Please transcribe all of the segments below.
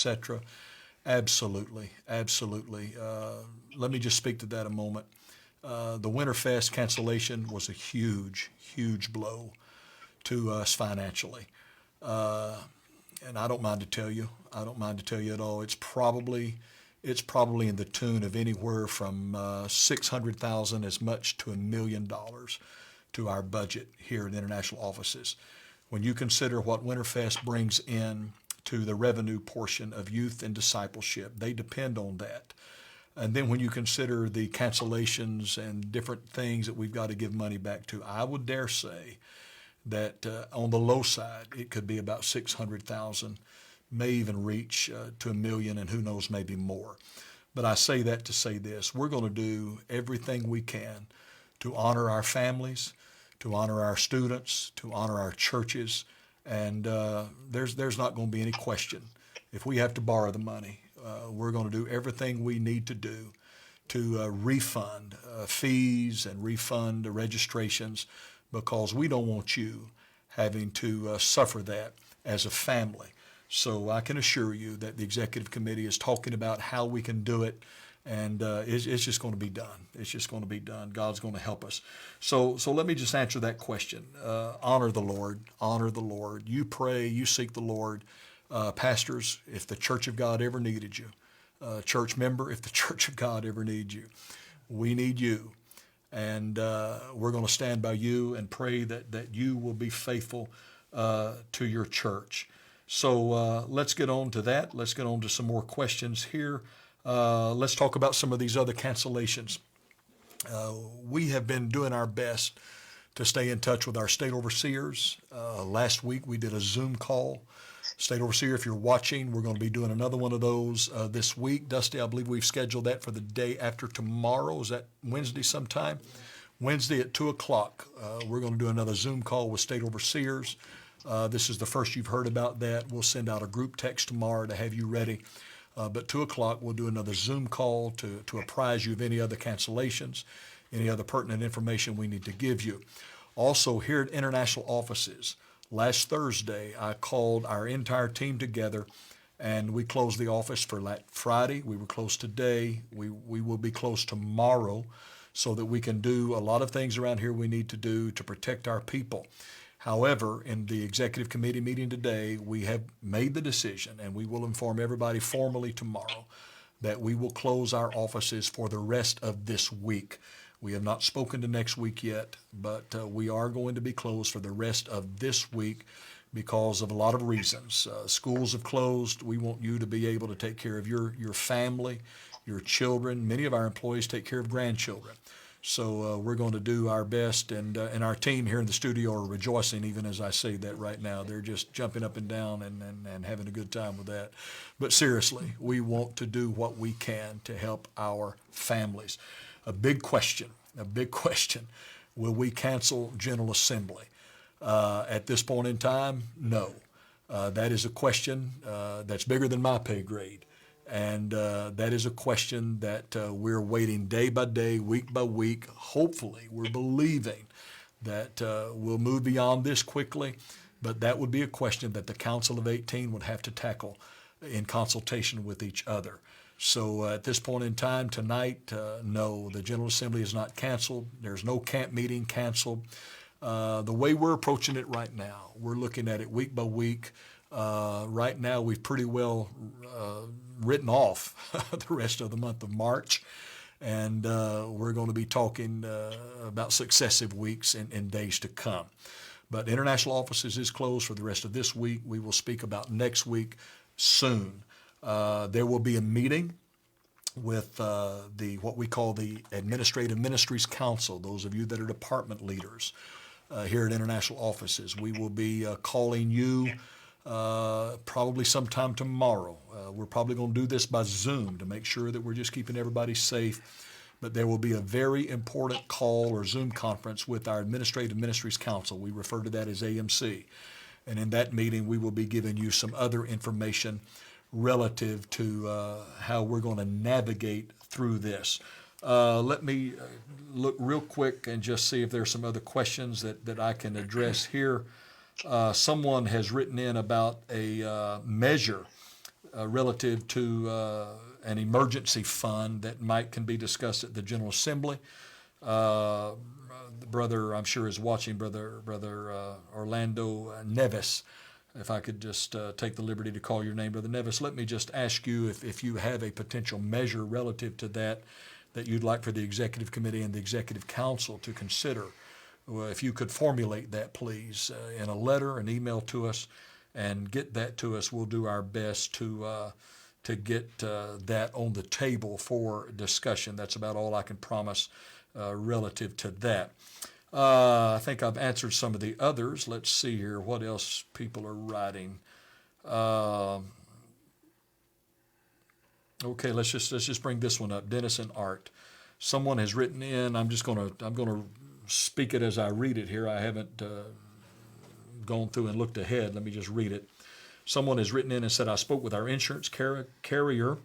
etc. Absolutely, absolutely. Let me just speak to that a moment. The Winterfest cancellation was a huge, huge blow to us financially. Uh, and I don't mind to tell you, I don't mind to tell you at all. It's probably in the tune of anywhere from 600,000 as much to $1 million to our budget here at international offices. When you consider what Winterfest brings in to the revenue portion of youth and discipleship, they depend on that. And then when you consider the cancellations and different things that we've got to give money back to, I would dare say that on the low side, it could be about 600,000, may even reach to 1 million, and who knows, maybe more. But I say that to say this: we're going to do everything we can to honor our families, to honor our students, to honor our churches, and there's not going to be any question. If we have to borrow the money, we're going to do everything we need to do to refund fees and refund the registrations, because we don't want you having to suffer that as a family. So I can assure you that the executive committee is talking about how we can do it, and it's just going to be done. It's just going to be done. God's going to help us. So let me just answer that question. Honor the Lord. Honor the Lord. You pray. You seek the Lord. Pastors, if the Church of God ever needed you, church member, if the Church of God ever needs you, we need you. And we're going to stand by you and pray that you will be faithful to your church. So let's get on to that. Let's get on to some more questions here. Let's talk about some of these other cancellations. We have been doing our best to stay in touch with our state overseers. Last week we did a Zoom call. State overseer, if you're watching, we're going to be doing another one of those this week. Dusty, I believe we've scheduled that for the day after tomorrow. Is that Wednesday sometime? Wednesday at 2 o'clock. We're going to do another Zoom call with state overseers. This is the first you've heard about that. We'll send out a group text tomorrow to have you ready. But 2 o'clock, we'll do another Zoom call to apprise you of any other cancellations, any other pertinent information we need to give you. Also, here at international offices, last Thursday, I called our entire team together, and we closed the office for Friday. We were closed today. We will be closed tomorrow, so that we can do a lot of things around here we need to do to protect our people. However, in the executive committee meeting today, we have made the decision, and we will inform everybody formally tomorrow, that we will close our offices for the rest of this week. We have not spoken to next week yet, but we are going to be closed for the rest of this week because of a lot of reasons. Schools have closed. We want you to be able to take care of your family, your children. Many of our employees take care of grandchildren. So we're going to do our best, and our team here in the studio are rejoicing even as I say that right now. They're just jumping up and down and having a good time with that. But seriously, we want to do what we can to help our families. A big question, will we cancel General Assembly? At this point in time, no. That is a question that's bigger than my pay grade. And that is a question that we're waiting day by day, week by week. Hopefully, we're believing that we'll move beyond this quickly, but that would be a question that the Council of 18 would have to tackle in consultation with each other. So at this point in time tonight, no, the General Assembly is not canceled. There's no camp meeting canceled. The way we're approaching it right now, we're looking at it week by week. Right now, we've pretty well written off the rest of the month of March, and we're going to be talking about successive weeks and days to come. But international offices is closed for the rest of this week. We will speak about next week soon. There will be a meeting with what we call the Administrative Ministries Council, those of you that are department leaders here at international offices. We will be calling you probably sometime tomorrow. We're probably going to do this by Zoom to make sure that we're just keeping everybody safe. But there will be a very important call or Zoom conference with our Administrative Ministries Council. We refer to that as AMC. And in that meeting, we will be giving you some other information relative to how we're going to navigate through this. Let me look real quick and just see if there's some other questions that I can address here. Someone has written in about a measure relative to an emergency fund that can be discussed at the General Assembly. The brother, I'm sure, is watching, Brother Orlando Nevis. If I could just take the liberty to call your name, Brother Nevis, let me just ask you if you have a potential measure relative to that you'd like for the Executive Committee and the Executive Council to consider. If you could formulate that, please, in a letter, an email to us, and get that to us. We'll do our best to get that on the table for discussion. That's about all I can promise relative to that. I think I've answered some of the others. Let's see here what else people are writing. Okay, let's just bring this one up. Dennis and Art. Someone has written in. I'm gonna speak it as I read it here. I haven't gone through and looked ahead. Let me just read it. Someone has written in and said, I spoke with our insurance carrier,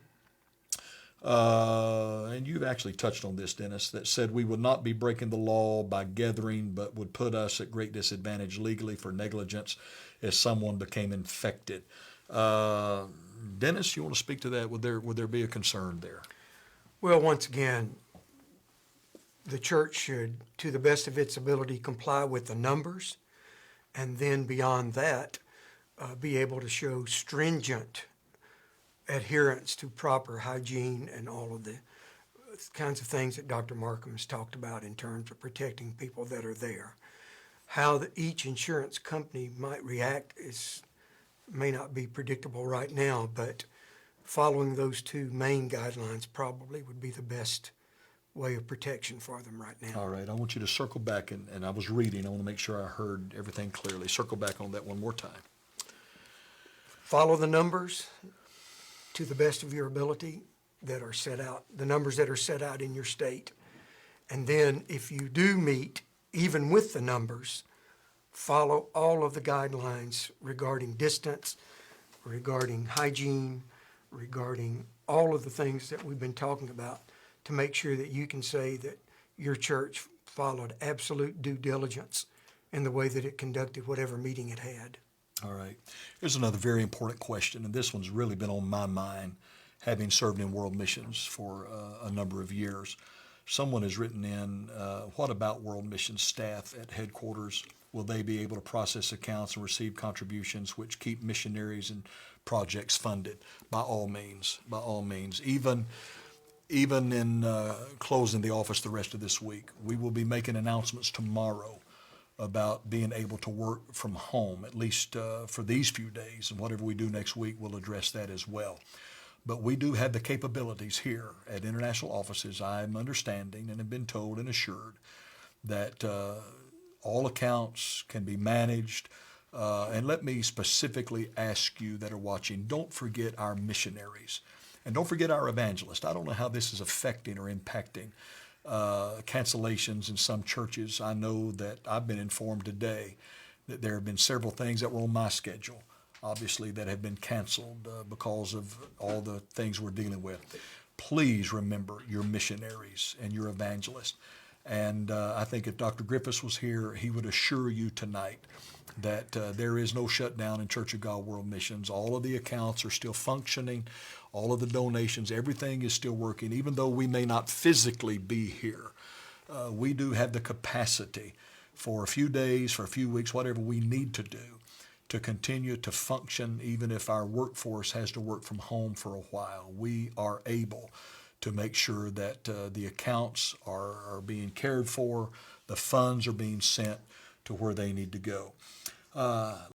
and you've actually touched on this, Dennis, that said we would not be breaking the law by gathering, but would put us at great disadvantage legally for negligence if someone became infected. Dennis, you want to speak to that? Would there be a concern there? Well, once again, the church should, to the best of its ability, comply with the numbers, and then beyond that, be able to show stringent adherence to proper hygiene and all of the kinds of things that Dr. Markham has talked about in terms of protecting people that are there. How each insurance company might react may not be predictable right now, but following those two main guidelines probably would be the best way of protection for them right now. All right, I want you to circle back, and I was reading. I want to make sure I heard everything clearly. Circle back on that one more time. Follow the numbers to the best of your ability that are set out, the numbers that are set out in your state. And then if you do meet, even with the numbers, follow all of the guidelines regarding distance, regarding hygiene, regarding all of the things that we've been talking about to make sure that you can say that your church followed absolute due diligence in the way that it conducted whatever meeting it had. All right. Here's another very important question, and this one's really been on my mind, having served in world missions for a number of years. Someone has written in, what about world missions staff at headquarters? Will they be able to process accounts and receive contributions which keep missionaries and projects funded? By all means, by all means. Even in closing the office the rest of this week, we will be making announcements tomorrow about being able to work from home, at least for these few days, and whatever we do next week, we'll address that as well. But we do have the capabilities here at international offices. I'm understanding and have been told and assured that all accounts can be managed. And let me specifically ask you that are watching, don't forget our missionaries. And don't forget our evangelists. I don't know how this is affecting or impacting cancellations in some churches. I know that I've been informed today that there have been several things that were on my schedule, obviously, that have been canceled because of all the things we're dealing with. Please remember your missionaries and your evangelists. And I think if Dr. Griffiths was here, he would assure you tonight that there is no shutdown in Church of God World Missions. All of the accounts are still functioning. All of the donations, everything is still working. Even though we may not physically be here, we do have the capacity for a few days, for a few weeks, whatever we need to do to continue to function, even if our workforce has to work from home for a while. We are able to make sure that the accounts are being cared for, the funds are being sent to where they need to go.